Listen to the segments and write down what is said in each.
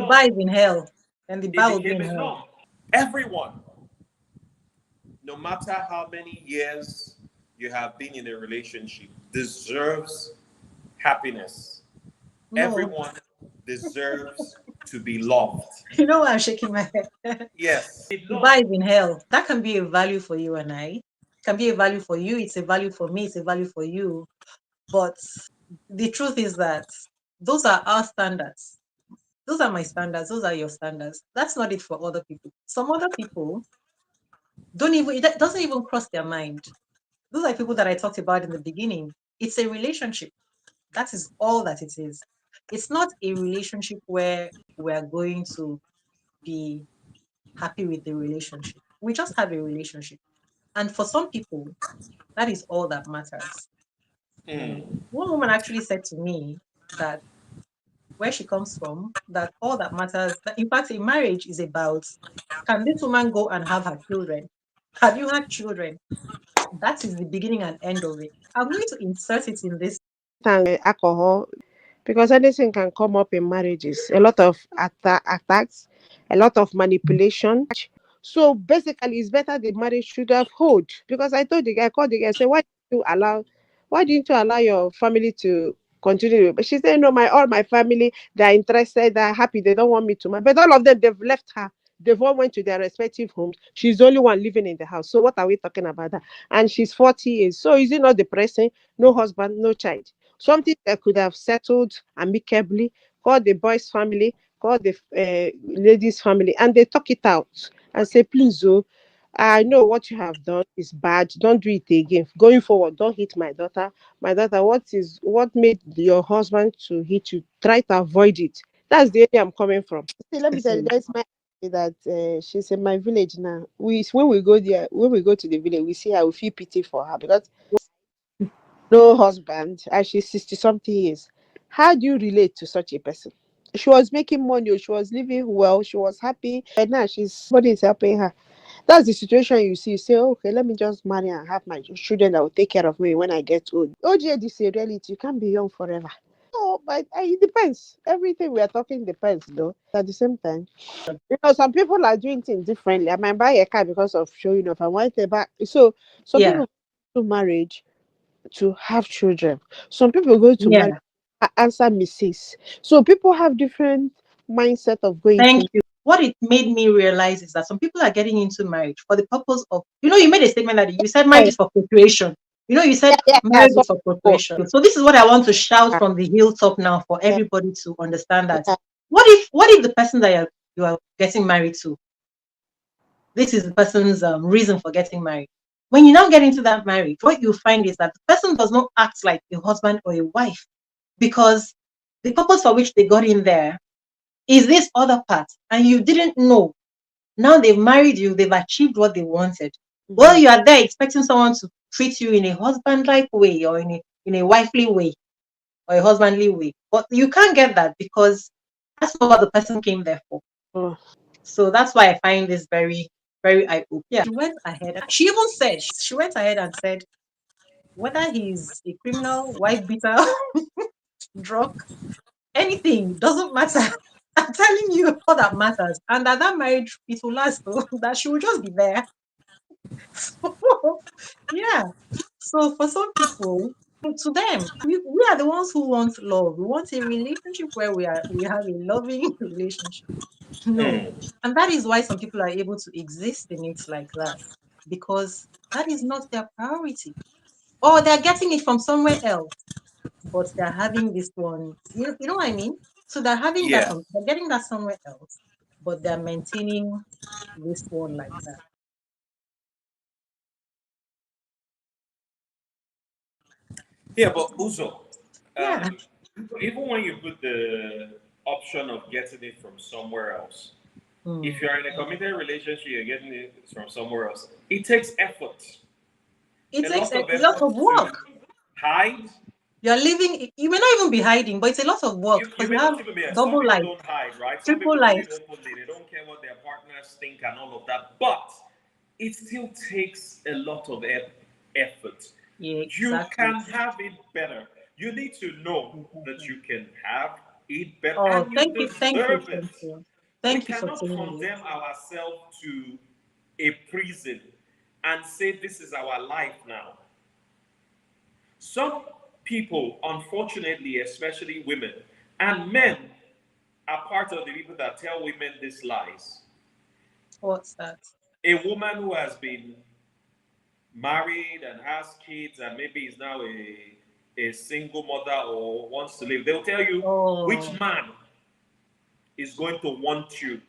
bar norm. is in hell, and the It bar will be became in a hell. norm. Everyone, no matter how many years you have been in a relationship, deserves happiness. No, Everyone deserves to be loved. you know why I'm shaking my head? Yes. The bar No. is in hell. That can be a value for you and I. Can be a value for you. It's a value for me. It's a value for you. But the truth is that those are our standards. Those are my standards. Those are your standards. That's not it for other people. Some other people don't even, it doesn't even cross their mind. Those are people that I talked about in the beginning. It's a relationship. That is all that it is. It's not a relationship where we're going to be happy with the relationship. We just have a relationship. And for some people, that is all that matters. Mm. One woman actually said to me that where she comes from, that all that matters, that in fact, a marriage is about, can this woman go and have her children? Have you had children? That is the beginning and end of it. I'm going to insert it in this. And alcohol, because anything can come up in marriages. A lot of attacks, a lot of manipulation. So basically, it's better the marriage should have hold. Because I told the guy, I called the guy, I said, why didn't you allow your family to continue? But she said, no, all my family, they're interested, they're happy, they don't want me to marry. But all of them, they've left her. They've all went to their respective homes. She's the only one living in the house. So what are we talking about that? And she's 40 years. So is it not depressing? No husband, no child. Something that could have settled amicably, call the boy's family, call the lady's family, and they talk it out and say, please, oh, I know what you have done is bad. Don't do it again. Going forward, don't hit my daughter. My daughter, what made your husband to hit you? Try to avoid it. That's the area I'm coming from. See, let me tell you, there's my auntie that she's in my village now. When we go there, when we go to the village, we see her, we feel pity for her because no husband and she's 60 something years. How do you relate to such a person? She was making money, she was living well, she was happy, and now she's somebody is helping her. That's the situation you see. You say, okay, let me just marry and have my children that will take care of me when I get old. OJ, this is a reality. You can't be young forever. Oh, but it depends. Everything we are talking depends, though. At the same time, some people are doing things differently. I might buy a car because of showing off. I want a back. So some Yeah, people to marriage to have children. Some people go to marry yeah. answer misses. So people have different mindset of going Thank to. you. What it made me realize is that some people are getting into marriage for the purpose of, you made a statement that you said marriage Yeah, is for procreation. You yeah, said yeah, yeah. marriage So, is for oh, procreation. So this is what I want to shout yeah, from the hilltop now for yeah, everybody to understand that. yeah. What if the person that you are getting married to, this is the person's reason for getting married? When you now get into that marriage, what you find is that the person does not act like a husband or a wife because the purpose for which they got in there is this other part, and you didn't know. Now they've married you, they've achieved what they wanted. Well, Mhm. you are there expecting someone to treat you in a husband-like way or in a wifely way or a husbandly way. But you can't get that because that's not what the person came there for. Oh, So that's why I find this very, very eye-opening. Yeah. She went ahead. She even said, she went ahead and said, whether he's a criminal, wife beater, drunk, anything doesn't matter. I'm telling you all that matters. And that marriage, it will last, though, that she will just be there. So, yeah. So for some people, to them, we are the ones who want love. We want a relationship where we have a loving relationship. No. Mm. And that is why some people are able to exist in it like that. Because that is not their priority. Or they're getting it from somewhere else, but they're having this one. You know what I mean? So they're having that Yeah. from they're getting that somewhere else, but they're maintaining this one like that. Yeah, but Uzo, Yeah. um, even when you put the option of getting it from somewhere else, if Mm. you're in a committed relationship, you're getting it from somewhere else. It takes effort, It a takes lot a of lot effort of to work. hide. You're living, you may not even be hiding, but it's a lot of work You because you may have not even be. Some double people life, don't hide, right? Some triple people do life. it openly. They don't care what their partners think and all of that. But it still takes a lot of effort. Yeah, You exactly. can have it better. You need to know that Exactly. you can have eat better, Oh, and you thank you, deserve thank it. you. We Thank you for cannot saying this. condemn ourselves to a prison and say this is our life now. Some people, unfortunately, especially women and men, are part of the people that tell women these lies. What's that? A woman who has been married and has kids and maybe is now a single mother or wants to live, they'll tell you which Oh, man is going to want you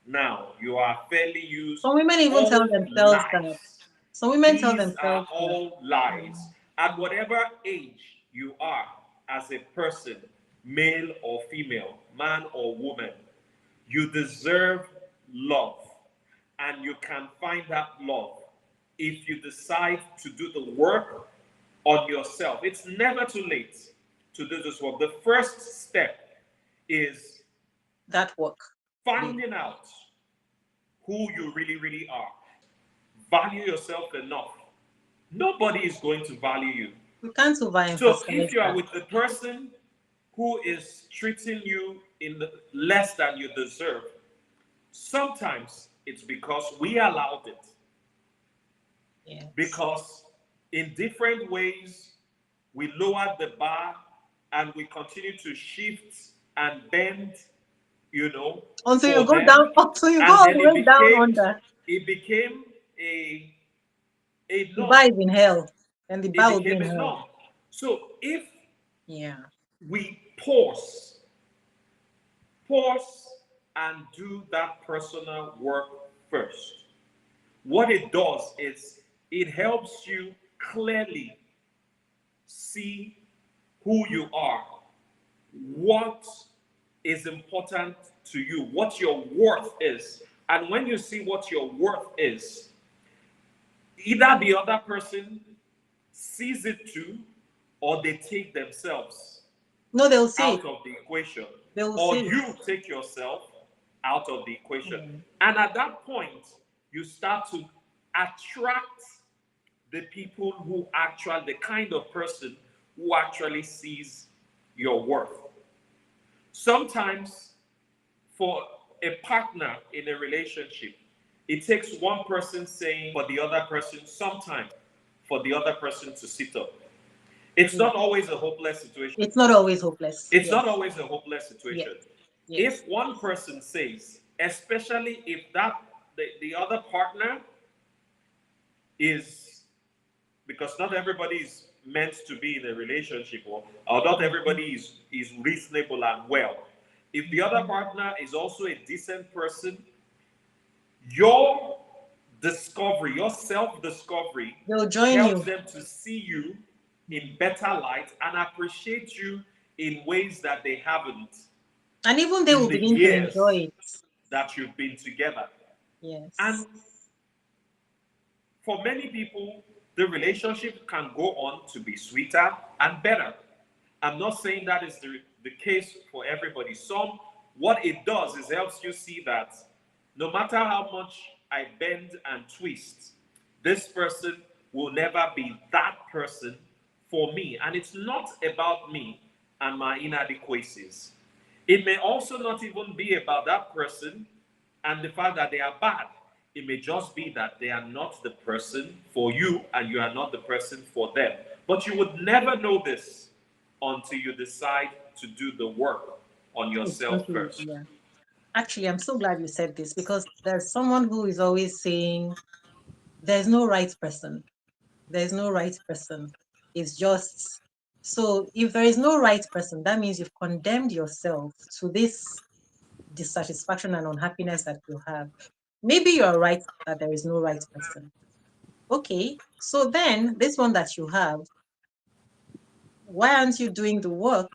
now. You are fairly used. some women even tell All themselves that. lies. Some women tell These are themselves that. all lies. Mm. At whatever age you are as a person, male or female, man or woman, you deserve love. And you can find that love if you decide to do the work on yourself. It's never too late to do this work. The first step is That work. Yeah. finding out who you really, really are. Value yourself enough. Nobody is going to value you. We can't So if overemphasize you are that. with the person who is treating you in less than you deserve, sometimes it's because we allowed it. Yes. Because in different ways, we lowered the bar and we continue to shift and bend, Until you for go them. down, until you go And all then the it way down became under, it became a the norm. bar is in hell. And the It bar will be became in a hell. norm. So if Yeah. we pause and do that personal work first, what it does is it helps you clearly see who you are, what is important to you, what your worth is. And when you see what your worth is, either the other person sees it too, or they take themselves No, they'll see it. out of the equation, They will or see it. you take yourself out of the equation. Yeah. And at that point, you start to attract the people who actually, the kind of person who actually sees your worth. Sometimes, for a partner in a relationship, it takes one person saying for the other person, sometime for the other person to sit up. It's Yeah. not always a hopeless situation. It's not always hopeless. It's not Yes. always a hopeless Yes. situation. Yes. If one person says, especially if the other partner is, because not everybody is meant to be in a relationship, or not Mhm. everybody is reasonable and well. If the other Mhm. partner is also a decent person, your discovery, your self-discovery They'll join helps you. them to see you in Mm. better light and appreciate you in ways that they haven't And even they in will the begin to years enjoy it. that you've been together. Yes. And for many people, the relationship can go on to be sweeter and better. I'm not saying that is the case for everybody. What it does is helps you see that no matter how much I bend and twist, this person will never be that person for me. And it's not about me and my inadequacies. It may also not even be about that person and the fact that they are bad. It may just be that they are not the person for you and you are not the person for them. But you would never know this until you decide to do the work on yourself Exactly. first. Yeah. Actually, I'm so glad you said this because there's someone who is always saying there's no right person. There's no right person. It's just so if there is no right person, that means you've condemned yourself to this dissatisfaction and unhappiness that you have. Maybe you're right that there is no right person. Okay. So then this one that you have, why aren't you doing the work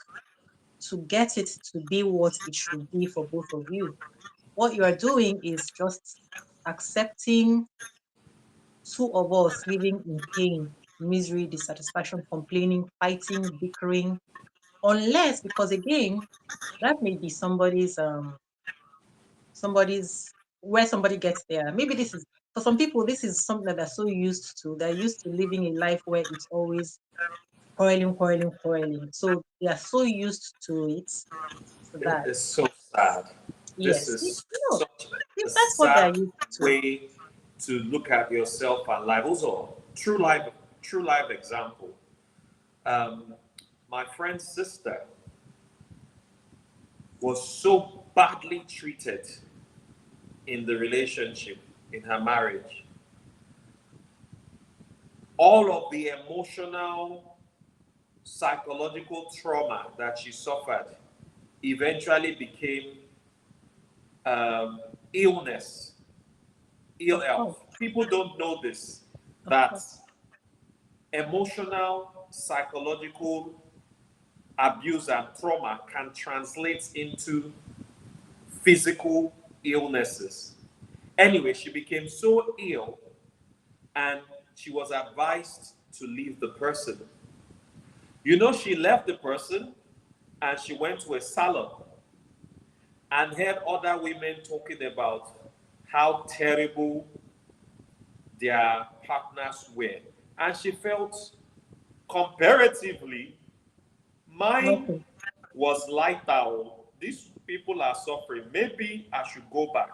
to get it to be what it should be for both of you? What you are doing is just accepting two of us living in pain, misery, dissatisfaction, complaining, fighting, bickering, unless because again, that may be somebody's where somebody gets there. Maybe this is for some people, this is something that they're so used to. They're used to living a life where it's always quarreling, quarreling, quarreling. So they are so used to it It that. is so sad. This Yes. is No, such a that's what they're sad used to. way to look at yourself and life. Also, true life example. Um, my friend's sister was so badly treated in the relationship, in her marriage. All of the emotional, psychological trauma that she suffered eventually became um, illness, ill Of course. health. People don't know this, Of that course. emotional, psychological abuse and trauma can translate into physical illnesses. Anyway, she became so ill and she was advised to leave the person. You know, she left the person and she went to a salon and heard other women talking about how terrible their partners were. And she felt comparatively, mine Nothing. was lighter. These people are suffering. Maybe I should go back.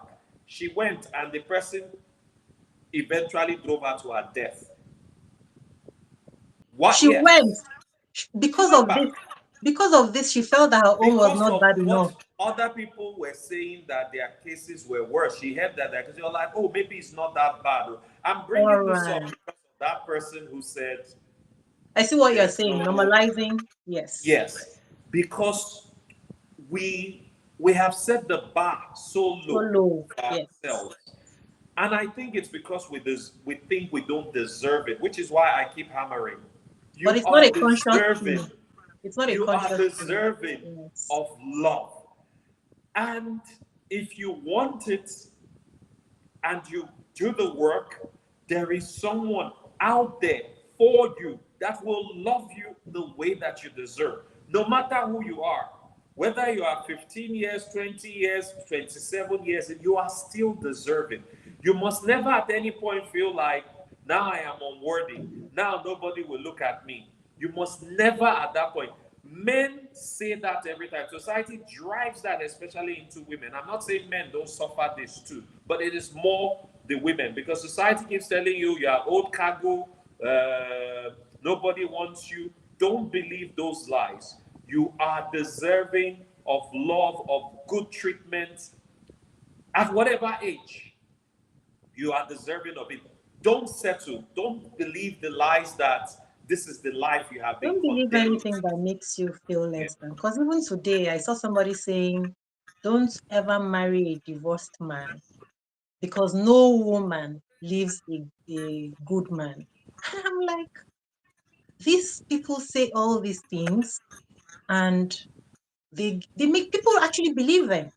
She went, and the person eventually drove her to her death. What? She went Yes. She because went of back this. Because of this, she felt that her own was because not of bad enough. what other people were saying that their cases were worse. She heard that because you're like, oh, maybe it's not that bad. I'm All bringing this up right. because of that person who said I see what you're there's saying. no. Normalizing. Yes. Yes, because we have set the bar so So low low. for Yes. ourselves, and I think it's because we think we don't deserve it, which is why I keep hammering. But You it's not are a conscious deserving. thing. It's not a You are conscious thing. deserving Yes. of love, and if you want it and you do the work, there is someone out there for you that will love you the way that you deserve, no matter who you are. Whether you are 15 years, 20 years, 27 years, you are still deserving. You must never at any point feel like, now I am unworthy. Now nobody will look at me. You must never at that point. Men say that every time. Society drives that, especially into women. I'm not saying men don't suffer this too, but it is more the women because society keeps telling you you are old cargo, nobody wants you. Don't believe those lies. You are deserving of love, of good treatment at whatever age. You are deserving of it. Don't settle. Don't believe the lies that this is the life you have been Don't believe condemned. anything that makes you feel Yeah. less than. Because even today, I saw somebody saying, don't ever marry a divorced man because no woman leaves a good man. And I'm like, these people say all these things and they make people actually believe them.